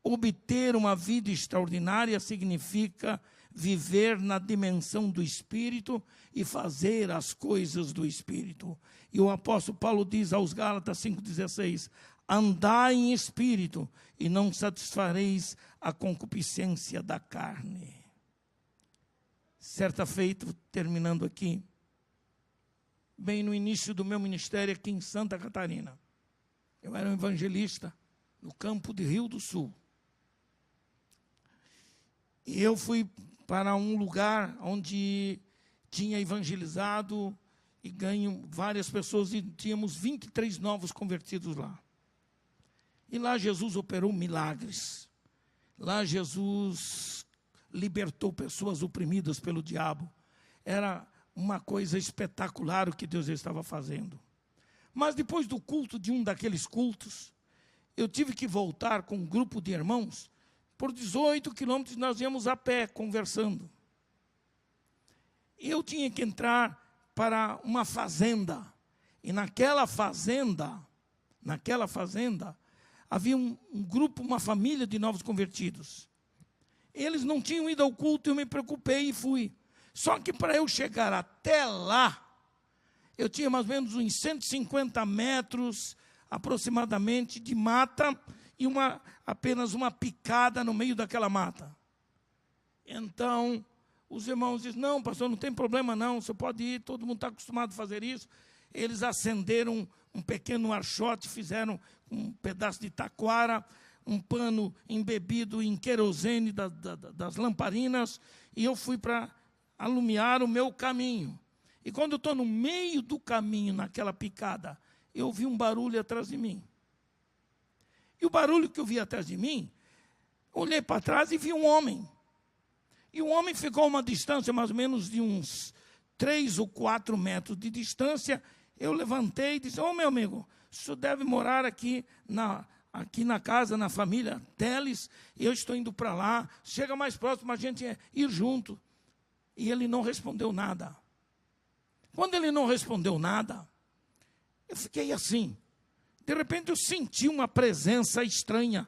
S1: Obter uma vida extraordinária significa viver na dimensão do Espírito e fazer as coisas do Espírito. E o apóstolo Paulo diz aos Gálatas 5,16: andai em Espírito e não satisfareis a concupiscência da carne. Certa feita, terminando aqui, bem no início do meu ministério aqui em Santa Catarina, eu era um evangelista no campo de Rio do Sul. E eu fui para um lugar onde tinha evangelizado e ganho várias pessoas, e tínhamos 23 novos convertidos lá. E lá Jesus operou milagres. Lá Jesus libertou pessoas oprimidas pelo diabo. Era uma coisa espetacular o que Deus estava fazendo. Mas depois do culto, de um daqueles cultos, eu tive que voltar com um grupo de irmãos. Por 18 quilômetros nós íamos a pé, conversando. E eu tinha que entrar para uma fazenda. E naquela fazenda, havia um grupo, uma família de novos convertidos. Eles não tinham ido ao culto, eu me preocupei e fui. Só que para eu chegar até lá, eu tinha mais ou menos uns 150 metros, aproximadamente, de mata, e apenas uma picada no meio daquela mata. Então, os irmãos dizem: não, pastor, não tem problema não, você pode ir, todo mundo está acostumado a fazer isso. Eles acenderam um pequeno archote, fizeram um pedaço de taquara, um pano embebido em querosene das lamparinas, e eu fui para alumiar o meu caminho. E quando eu estou no meio do caminho, naquela picada, eu ouvi um barulho atrás de mim. E o barulho que eu vi atrás de mim, olhei para trás e vi um homem. E o homem ficou a uma distância mais ou menos de uns 3 ou 4 metros de distância. Eu levantei e disse: ô meu amigo, o senhor deve morar aqui na casa, na família Teles, e eu estou indo para lá, chega mais próximo, a gente ir junto. E ele não respondeu nada. Quando ele não respondeu nada, eu fiquei assim. De repente eu senti uma presença estranha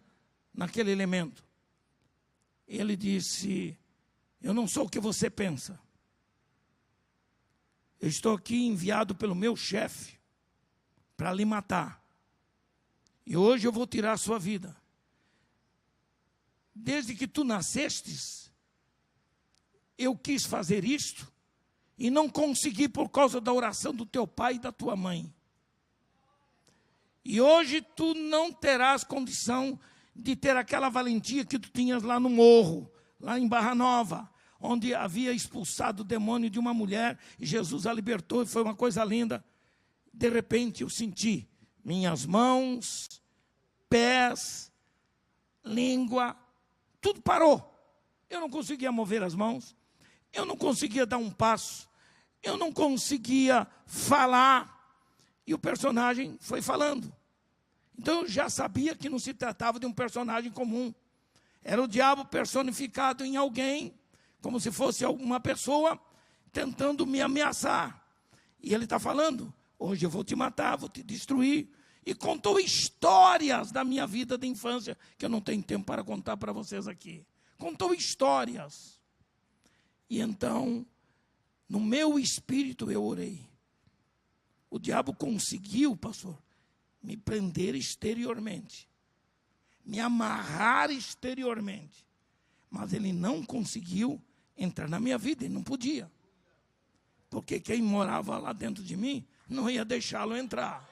S1: naquele elemento. Ele disse: eu não sou o que você pensa. Eu estou aqui enviado pelo meu chefe para lhe matar. E hoje eu vou tirar a sua vida. Desde que tu nascestes, eu quis fazer isto e não consegui por causa da oração do teu pai e da tua mãe. E hoje tu não terás condição de ter aquela valentia que tu tinhas lá no morro, lá em Barra Nova, onde havia expulsado o demônio de uma mulher e Jesus a libertou e foi uma coisa linda. De repente eu senti minhas mãos, pés, língua, tudo parou. Eu não conseguia mover as mãos, eu não conseguia dar um passo, eu não conseguia falar. E o personagem foi falando. Então eu já sabia que não se tratava de um personagem comum. Era o diabo personificado em alguém, como se fosse alguma pessoa tentando me ameaçar. E ele está falando: hoje eu vou te matar, vou te destruir. E contou histórias da minha vida de infância, que eu não tenho tempo para contar para vocês aqui. Contou histórias. E então, no meu espírito eu orei. O diabo conseguiu, pastor, me prender exteriormente, me amarrar exteriormente, mas ele não conseguiu entrar na minha vida, ele não podia, porque quem morava lá dentro de mim não ia deixá-lo entrar.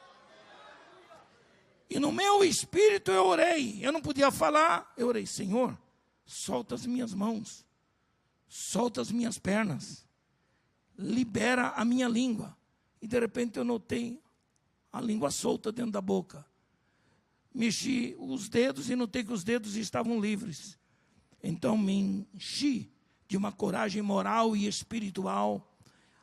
S1: E no meu espírito eu orei, eu não podia falar, eu orei: Senhor, solta as minhas mãos, solta as minhas pernas, libera a minha língua. E de repente eu notei a língua solta dentro da boca. Mexi os dedos e notei que os dedos estavam livres. Então me enchi de uma coragem moral e espiritual.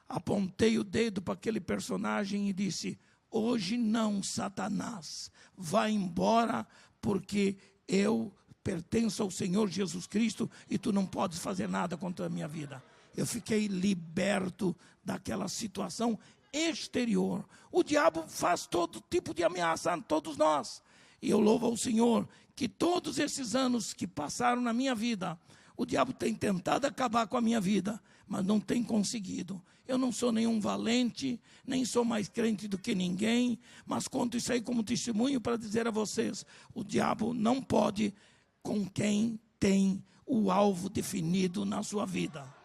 S1: Apontei o dedo para aquele personagem e disse: hoje não, Satanás, vai embora, porque eu pertenço ao Senhor Jesus Cristo e tu não podes fazer nada contra a minha vida. Eu fiquei liberto daquela situação exterior. O diabo faz todo tipo de ameaça a todos nós. E eu louvo ao Senhor que todos esses anos que passaram na minha vida, o diabo tem tentado acabar com a minha vida, mas não tem conseguido. Eu não sou nenhum valente, nem sou mais crente do que ninguém, mas conto isso aí como testemunho para dizer a vocês: o diabo não pode com quem tem o alvo definido na sua vida.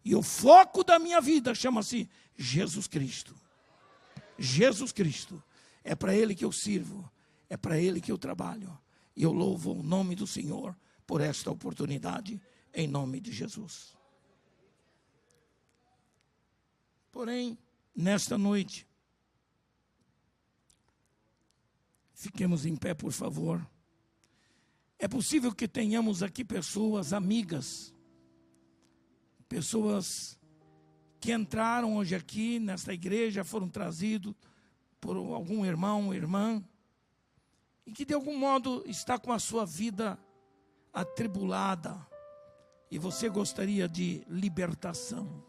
S1: E o foco da minha vida chama-se Jesus Cristo. Jesus Cristo. É para Ele que eu sirvo, é para Ele que eu trabalho. E eu louvo o nome do Senhor por esta oportunidade, em nome de Jesus. Porém, nesta noite, fiquemos em pé, por favor. É possível que tenhamos aqui pessoas amigas, pessoas que entraram hoje aqui nesta igreja, foram trazidos por algum irmão ou irmã, e que de algum modo está com a sua vida atribulada, e você gostaria de libertação,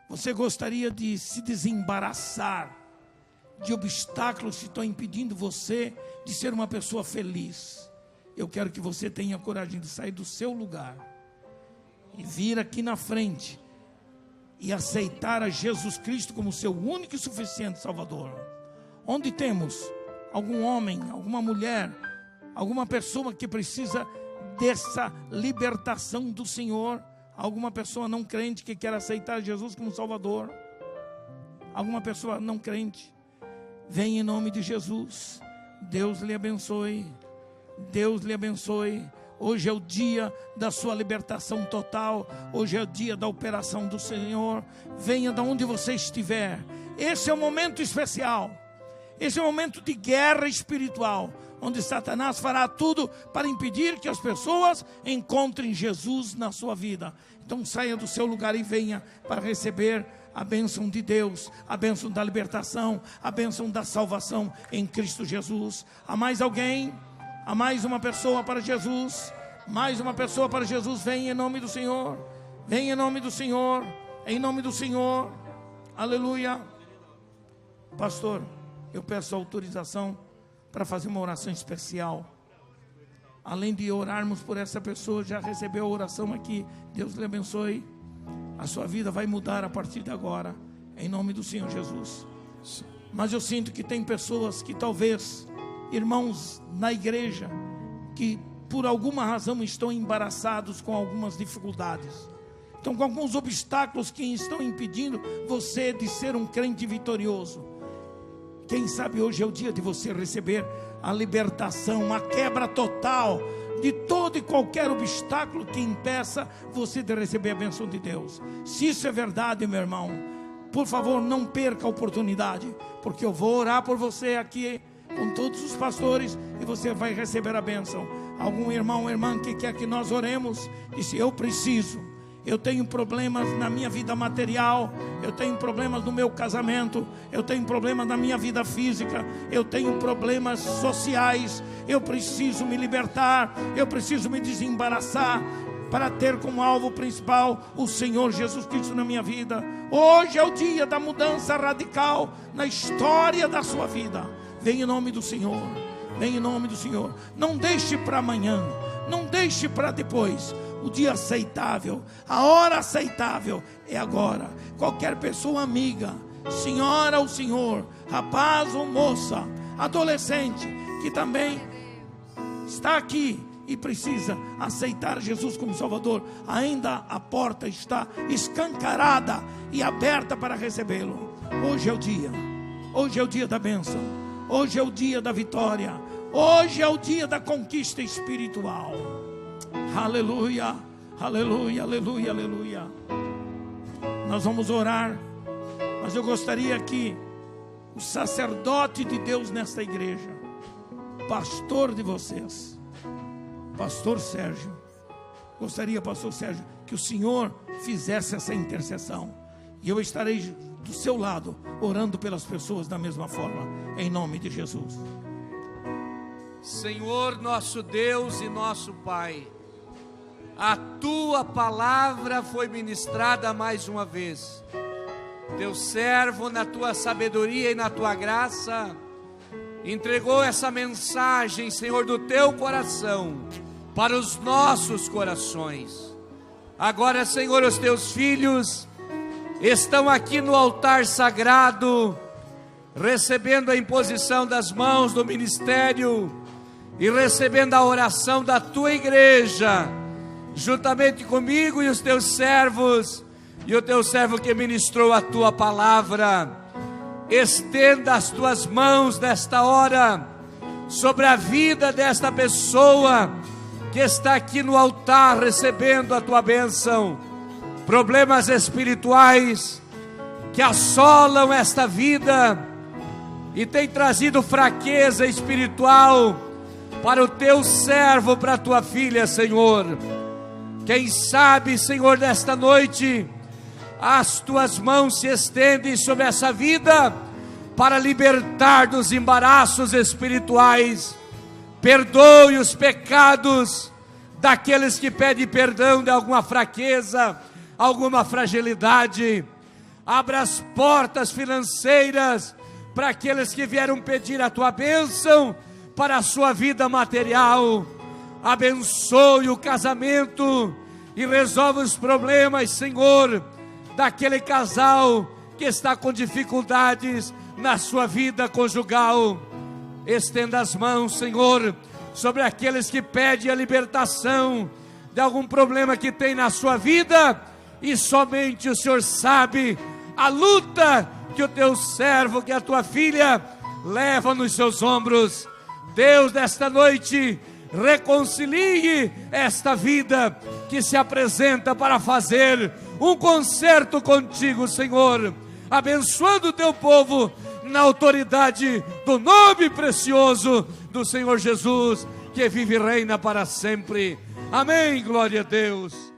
S1: você gostaria de se desembaraçar de obstáculos que estão impedindo você de ser uma pessoa feliz. Eu quero que você tenha coragem de sair do seu lugar e vir aqui na frente e aceitar a Jesus Cristo como seu único e suficiente Salvador. Onde temos algum homem, alguma mulher, alguma pessoa que precisa dessa libertação do Senhor, alguma pessoa não crente que quer aceitar Jesus como Salvador, alguma pessoa não crente, vem em nome de Jesus. Deus lhe abençoe, Deus lhe abençoe. Hoje é o dia da sua libertação total. Hoje é o dia da operação do Senhor. Venha de onde você estiver. Esse é um momento especial. Esse é um momento de guerra espiritual, onde Satanás fará tudo para impedir que as pessoas encontrem Jesus na sua vida. Então saia do seu lugar e venha para receber a bênção de Deus, a bênção da libertação, a bênção da salvação em Cristo Jesus. Há mais alguém? Há mais uma pessoa para Jesus? Mais uma pessoa para Jesus? Vem em nome do Senhor. Vem em nome do Senhor. Em nome do Senhor. Aleluia. Pastor, eu peço autorização para fazer uma oração especial. Além de orarmos por essa pessoa, já recebeu a oração aqui. Deus lhe abençoe. A sua vida vai mudar a partir de agora, em nome do Senhor Jesus. Mas eu sinto que tem pessoas que talvez, irmãos na igreja, que por alguma razão estão embaraçados com algumas dificuldades. Estão com alguns obstáculos que estão impedindo você de ser um crente vitorioso. Quem sabe hoje é o dia de você receber a libertação, a quebra total de todo e qualquer obstáculo que impeça você de receber a bênção de Deus. Se isso é verdade, meu irmão, por favor, não perca a oportunidade, porque eu vou orar por você aqui com todos os pastores e você vai receber a bênção. Algum irmão ou irmã que quer que nós oremos, disse: eu preciso. Eu tenho problemas na minha vida material, eu tenho problemas no meu casamento, eu tenho problemas na minha vida física, eu tenho problemas sociais, eu preciso me libertar, eu preciso me desembaraçar para ter como alvo principal o Senhor Jesus Cristo na minha vida. Hoje é o dia da mudança radical na história da sua vida. Vem em nome do Senhor, vem em nome do Senhor. Não deixe para amanhã, não deixe para depois. O dia aceitável, a hora aceitável é agora. Qualquer pessoa amiga, senhora ou senhor, rapaz ou moça, adolescente, que também está aqui e precisa aceitar Jesus como Salvador, ainda a porta está escancarada e aberta para recebê-lo. Hoje é o dia, hoje é o dia da bênção, hoje é o dia da vitória, hoje é o dia da conquista espiritual. Aleluia, aleluia, aleluia, aleluia. Nós vamos orar, mas eu gostaria que o sacerdote de Deus nesta igreja, pastor de vocês, pastor Sérgio, gostaria, pastor Sérgio, que o Senhor fizesse essa intercessão, e eu estarei do seu lado, orando pelas pessoas da mesma forma, em nome de Jesus.
S2: Senhor nosso Deus e nosso Pai, a Tua palavra foi ministrada mais uma vez. Teu servo, na Tua sabedoria e na Tua graça, entregou essa mensagem, Senhor, do Teu coração, para os nossos corações. Agora, Senhor, os Teus filhos estão aqui no altar sagrado, recebendo a imposição das mãos do ministério e recebendo a oração da Tua igreja, juntamente comigo e os Teus servos, e o Teu servo que ministrou a Tua palavra. Estenda as Tuas mãos nesta hora sobre a vida desta pessoa que está aqui no altar recebendo a Tua bênção. Problemas espirituais que assolam esta vida e tem trazido fraqueza espiritual para o Teu servo, para a Tua filha, Senhor. Quem sabe, Senhor, nesta noite, as Tuas mãos se estendem sobre essa vida para libertar dos embaraços espirituais. Perdoe os pecados daqueles que pedem perdão de alguma fraqueza, alguma fragilidade. Abra as portas financeiras para aqueles que vieram pedir a Tua bênção para a sua vida material. Abençoe o casamento e resolve os problemas, Senhor, daquele casal que está com dificuldades na sua vida conjugal. Estenda as mãos, Senhor, sobre aqueles que pedem a libertação de algum problema que tem na sua vida, e somente o Senhor sabe a luta que o Teu servo, que a Tua filha, leva nos seus ombros. Deus, nesta noite, reconcilie esta vida que se apresenta para fazer um concerto contigo, Senhor, abençoando o teu povo na autoridade do nome precioso do Senhor Jesus, que vive e reina para sempre. Amém, glória a Deus.